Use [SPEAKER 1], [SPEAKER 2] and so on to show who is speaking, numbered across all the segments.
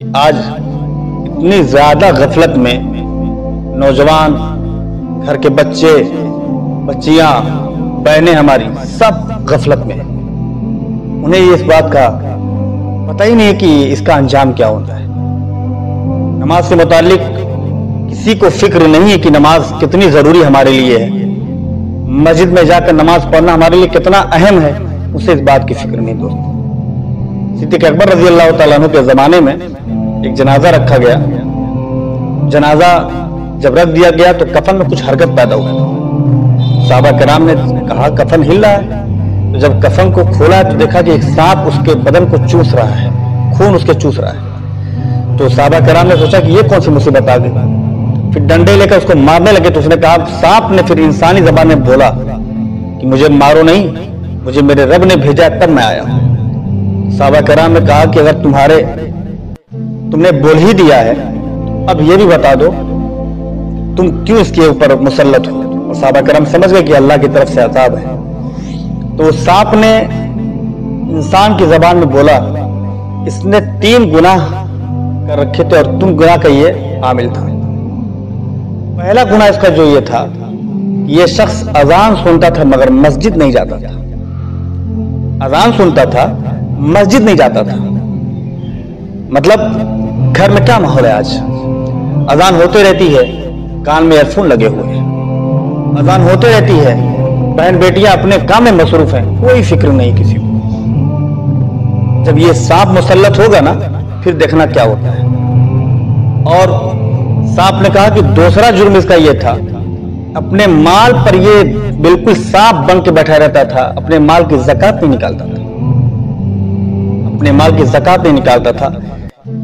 [SPEAKER 1] آج اتنی زیادہ غفلت میں نوجوان، گھر کے بچے، بچیاں، بہنیں ہماری سب غفلت میں، انہیں اس بات کا پتہ ہی نہیں کہ اس کا انجام کیا ہوتا ہے۔ نماز سے متعلق کسی کو فکر نہیں ہے کہ نماز کتنی ضروری ہمارے لیے ہے، مسجد میں جا کر نماز پڑھنا ہمارے لیے کتنا اہم ہے، اسے اس بات کی فکر نہیں دوستو۔ صدیق اکبر رضی اللہ تعالیٰ عنہ کے زمانے میں ایک جنازہ رکھا گیا۔ جنازہ جب رکھ دیا گیا تو کفن میں کچھ حرکت پیدا ہو گئی۔ صحابہ کرام نے کہا کفن ہل رہا ہے، تو جب کفن کو کھولا تو دیکھا کہ ایک سانپ اس کے بدن کو چوس رہا ہے، خون اس کے چوس رہا ہے۔ تو صحابہ کرام نے سوچا کہ یہ کون سی مصیبت آ گئی، پھر ڈنڈے لے کر اس کو مارنے لگے۔ تو اس نے کہا، سانپ نے پھر انسانی زبان میں بولا کہ مجھے مارو نہیں، مجھے میرے رب نے بھیجا تب میں آیا ہوں۔ صحابہ کرام نے کہا کہ اگر تم نے بول ہی دیا ہے، اب یہ بھی بتا دو تم کیوں اس کے اوپر مسلط ہو۔ اور صحابہ کرام سمجھ گئے کہ اللہ کی طرف سے عذاب ہے۔ تو سانپ نے انسان کی زبان میں بولا، اس نے 3 گناہ کر رکھے تھے اور تم گناہ کا یہ عامل تھا۔ پہلا گناہ اس کا جو یہ تھا، یہ شخص اذان سنتا تھا مگر مسجد نہیں جاتا تھا۔ اذان سنتا تھا، مسجد نہیں جاتا تھا۔ مطلب گھر میں کیا ماحول ہے؟ آج اذان ہوتے رہتی ہے، کان میں ایئر فون لگے ہوئے ہیں، اذان ہوتے رہتی ہے، بہن بیٹیاں اپنے کام میں مصروف ہیں، کوئی فکر نہیں کسی کو۔ جب یہ سانپ مسلط ہوگا نا، پھر دیکھنا کیا ہوتا ہے۔ اور سانپ نے کہا کہ دوسرا جرم اس کا یہ تھا، اپنے مال پر یہ بالکل سانپ بن کے بیٹھا رہتا تھا، اپنے مال کی زکات نہیں نکالتا تھا، اپنے مال کی زکات نہیں نکالتا تھا،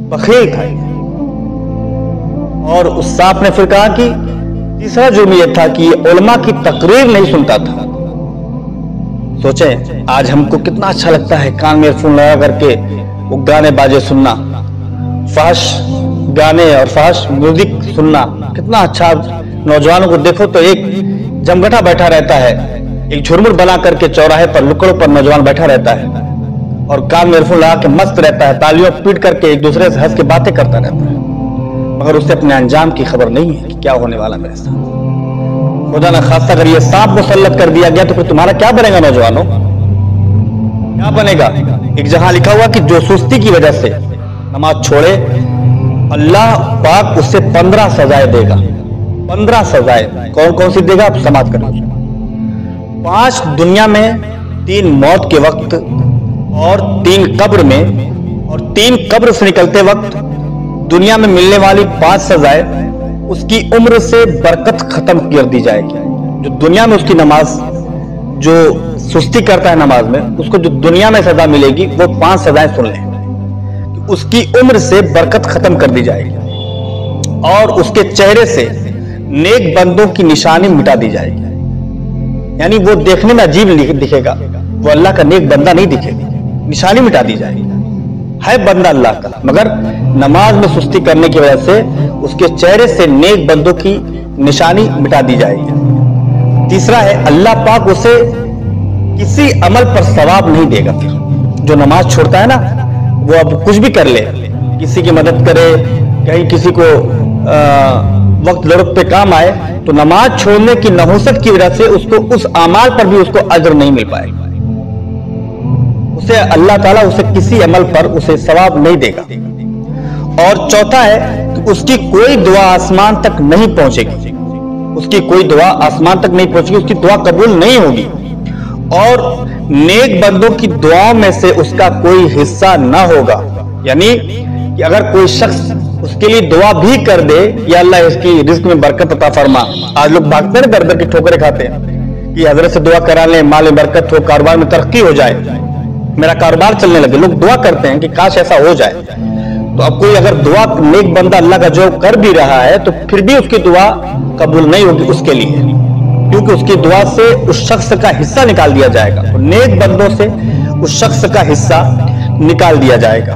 [SPEAKER 1] بخیل تھا۔ اور اس سانپ نے پھر کہا کہ تیسرا جرم یہ تھا کہ یہ علماء کی تقریر نہیں سنتا تھا۔ سوچیں آج ہم کو کتنا اچھا لگتا ہے کان میں ایئر فون لگا کر کے وہ گانے باجے سننا، فحش گانے اور فحش میوزک سننا، کتنا اچھا۔ نوجوانوں کو دیکھو تو ایک جمگٹا بیٹھا رہتا ہے، ایک جھرمر بنا کر کے چوراہے پر لکڑوں پر نوجوان بیٹھا رہتا ہے اور کان میں ایئر فون لگا کے مست رہتا ہے، تالیوں پیٹ کر کے ایک دوسرے سے ہنس کے باتیں کرتا رہتا ہے، مگر اسے اپنے انجام کی خبر نہیں ہے کہ کیا ہونے والا میرے ساتھ۔ خدا نہ خاصہ اگر یہ سانپ مسلط کر دیا گیا تو پھر تمہارا کیا بنے گا نوجوانوں؟ کیا بنے گا؟ ایک جہاں لکھا ہوا کہ جو سستی کی وجہ سے نماز چھوڑے، اللہ پاک اسے 15 سزائیں دے گا۔ 15 سزائیں کون کون سی دے گا؟ آپ سماعت کریں۔ 5 دنیا میں، 3 موت کے وقت اور 3 قبر میں، اور 3 قبر سے نکلتے وقت دنیا میں ملنے والی 5 سزائیں اس کی عمر سے برکت ختم کر دی جائے گی۔ جو دنیا میں اس کی نماز، جو سستی کرتا ہے نماز میں، اس کو جو دنیا میں سزا ملے گی وہ 5 سزائیں سن لیں، اس کی عمر سے برکت ختم کر دی جائے گی اور اس کے چہرے سے نیک بندوں کی نشانی مٹا دی جائے گی۔ یعنی وہ دیکھنے میں عجیب دکھے گا، وہ اللہ کا نیک بندہ نہیں دکھے گا، نشانی مٹا دی جائے گی، ہے بندہ اللہ کا، مگر نماز میں سستی کرنے کی وجہ سے اس کے چہرے سے نیک بندوں کی نشانی مٹا دی جائے گی۔ تیسرا ہے اللہ پاک اسے کسی عمل پر ثواب نہیں دے گا۔ پھر جو نماز چھوڑتا ہے نا، وہ اب کچھ بھی کر لے، کسی کی مدد کرے، کہیں کسی کو وقت ضرورت پہ کام آئے، تو نماز چھوڑنے کی نحوست کی وجہ سے اس کو اس اعمال پر بھی اس کو اجر نہیں مل پائے گا، اسے اللہ تعالیٰ اسے کسی عمل پر اسے ثواب نہیں دے گا۔ اور چوتھا ہے کہ اس کی کوئی دعا آسمان تک نہیں پہنچے گی، اس کی کوئی دعا آسمان تک نہیں پہنچے گی، اس کی دعا قبول نہیں ہوگی، اور نیک بندوں کی دعاؤں میں سے اس کا کوئی حصہ نہ ہوگا۔ یعنی کہ اگر کوئی شخص اس کے لیے دعا بھی کر دے، یا اللہ اس کی رزق میں برکت عطا فرما، آج لوگ بھاگتے ہیں در در کی ٹھوکریں کھاتے ہیں کہ حضرت سے دعا کرا لیں، مال میں برکت ہو، کاروبار میں ترقی ہو جائے، میرا کاروبار چلنے لگے، لوگ دعا کرتے ہیں کہ کاش ایسا ہو جائے۔ تو اب کوئی اگر دعا نیک بندہ اللہ کا جو کر بھی رہا ہے تو پھر بھی اس کی دعا قبول نہیں ہوگی اس کے لیے، کیونکہ اس کی دعا سے اس شخص کا حصہ نکال دیا جائے گا، تو نیک بندوں سے اس شخص کا حصہ نکال دیا جائے گا۔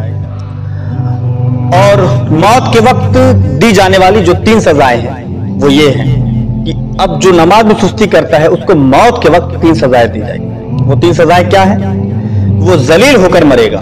[SPEAKER 1] اور موت کے وقت دی جانے والی جو 3 سزائیں ہیں وہ یہ ہیں کہ اب جو نماز میں سستی کرتا ہے اس کو موت کے وقت 3 سزائیں دی جائیں گی۔ وہ 3 سزائیں کیا ہیں؟ وہ ذلیل ہو کر مرے گا،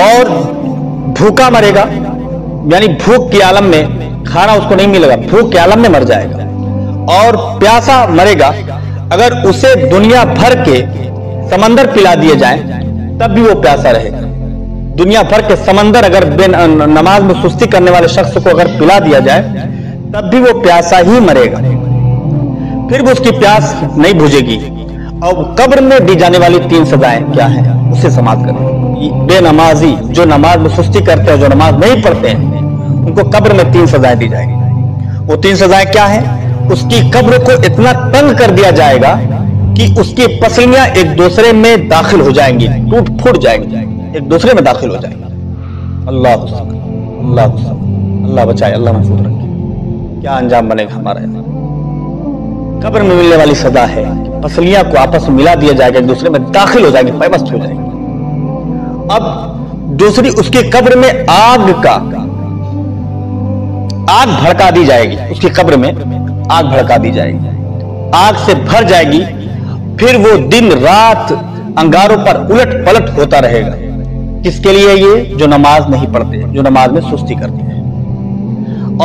[SPEAKER 1] اور بھوکا مرے گا, یعنی بھوک کے عالم میں کھانا اس کو نہیں ملے گا, بھوک کے عالم میں مر جائے گا. اور پیاسا مرے گا, اگر اسے دنیا بھر کے سمندر پلا دیے جائیں تب بھی وہ پیاسا رہے گا. دنیا بھر کے سمندر اگر نماز میں سستی کرنے والے شخص کو اگر پلا دیا جائے تب بھی وہ پیاسا ہی مرے گا, پھر بھی اس کی پیاس نہیں بجھے گی. اور قبر میں دی جانے والی 3 سزائیں کیا ہیں اسے سماعت کریں. بے نمازی جو نماز میں سستی کرتے ہیں, جو نماز نہیں پڑھتے ہیں, ان کو قبر میں 3 سزائیں دی جائیں گی. وہ 3 سزائیں کیا ہیں؟ اس کی قبر کو اتنا تنگ کر دیا جائے گا کہ اس کی پسلیاں ایک دوسرے میں داخل ہو جائیں گی, ٹوٹ پھوٹ جائیں گی, ایک دوسرے میں داخل ہو جائیں گی. اللہ بچائے, اللہ محفوظ رکھے. کیا انجام بنے گا ہمارا. قبر میں ملنے والی سزا ہے پسلیاں کو آپس میں ملا دیا جائے گا, ایک دوسرے میں داخل ہو جائیں گے, پیوست ہو جائیں گے. اب دوسری, اس کی قبر میں آگ بھڑکا دی جائے گی. اس کی قبر میں آگ بھڑکا دی جائے گی, آگ سے بھر جائے گی. پھر وہ دن رات انگاروں پر الٹ پلٹ ہوتا رہے گا. کس کے لیے؟ یہ جو نماز نہیں پڑھتے, جو نماز میں سستی کرتے ہیں.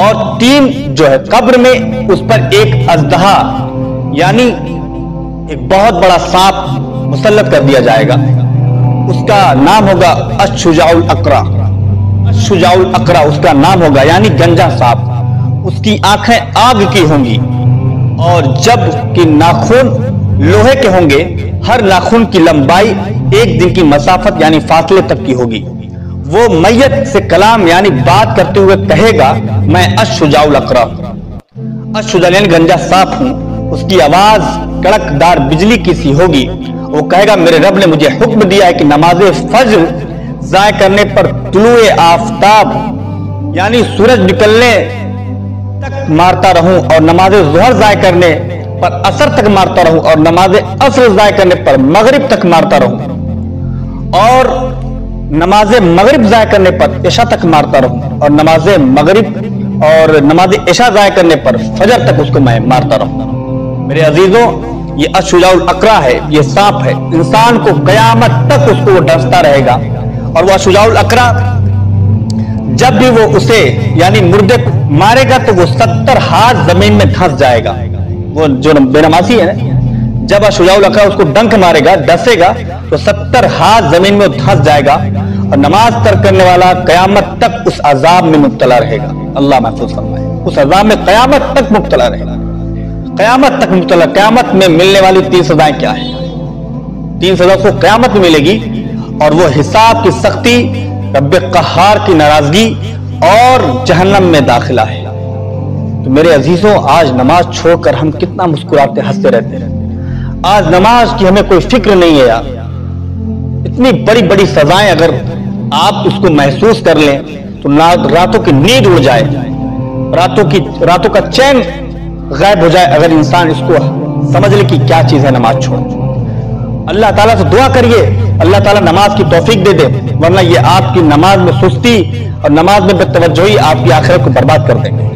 [SPEAKER 1] اور 3 جو ہے قبر میں اس پر ایک اژدہا یعنی ایک بہت بڑا سانپ مسلط کر دیا جائے گا. اس کا نام ہوگا الشجاع الاقرع. الشجاع الاقرع اس کا نام ہوگا, یعنی گنجا سانپ. اس کی آنکھیں آگ کی ہوں گی, اور جب کہ ناخن لوہے کے ہوں گے, ہر ناخن کی لمبائی 1 دن کی مسافت یعنی فاصلے تک کی ہوگی. وہ میت سے کلام یعنی بات کرتے ہوئے کہے گا, میں الشجاع الاقرع, الشجاع یعنی گنجا سانپ ہوں. اس کی آواز کڑک دار بجلی کی سی ہوگی. وہ کہے گا, میرے رب نے مجھے حکم دیا ہے کہ نماز فجر ضائع کرنے پر طلوع آفتاب یعنی سورج نکلنے تک مارتا رہوں, اور نماز ظہر ضائع کرنے پر عصر تک مارتا رہوں, اور نماز عصر ضائع کرنے پر مغرب تک مارتا رہوں, اور نماز مغرب ضائع کرنے پر عشاء تک مارتا رہوں, اور نماز مغرب اور نماز عشاء ضائع کرنے پر فجر تک اس کو میں مارتا رہوں. میرے عزیزوں, یہ الشجاع الاقرع ہے, یہ سانپ ہے. انسان کو قیامت تک اس کو وہ ڈستا رہے گا. اور وہ الشجاع الاقرع جب بھی وہ اسے یعنی مردے کو مارے گا تو وہ 70 ہاتھ زمین میں دھنس جائے گا. وہ جو بے نمازی ہے نا, جب الشجاع الاقرع اس کو ڈنک مارے گا, ڈسے گا, تو 70 ہاتھ زمین میں دھنس جائے گا. اور نماز ترک کرنے والا قیامت تک اس عذاب میں مبتلا رہے گا. اللہ محفوظ فرمائے, اس عذاب میں قیامت تک مبتلا رہے گا, قیامت تک مبتلا. قیامت میں ملنے والی 3 سزائیں کیا ہیں؟ 3 سزا کو قیامت میں ملے گی, اور وہ حساب کی سختی, رب قہار کی ناراضگی, اور جہنم میں داخلہ ہے. تو میرے عزیزوں, آج نماز چھوڑ کر ہم کتنا مسکراتے ہنستے رہتے ہیں. آج نماز کی ہمیں کوئی فکر نہیں ہے یار. اتنی بڑی بڑی سزائیں اگر آپ اس کو محسوس کر لیں تو راتوں کی نیند اڑ جائے, راتوں کا چین غائب ہو جائے اگر انسان اس کو سمجھ لے کہ کیا چیز ہے نماز چھوڑ. اللہ تعالیٰ سے دعا کریے, اللہ تعالیٰ نماز کی توفیق دے دے, ورنہ یہ آپ کی نماز میں سستی اور نماز میں بے توجہی آپ کی آخرت کو برباد کر دیں گے.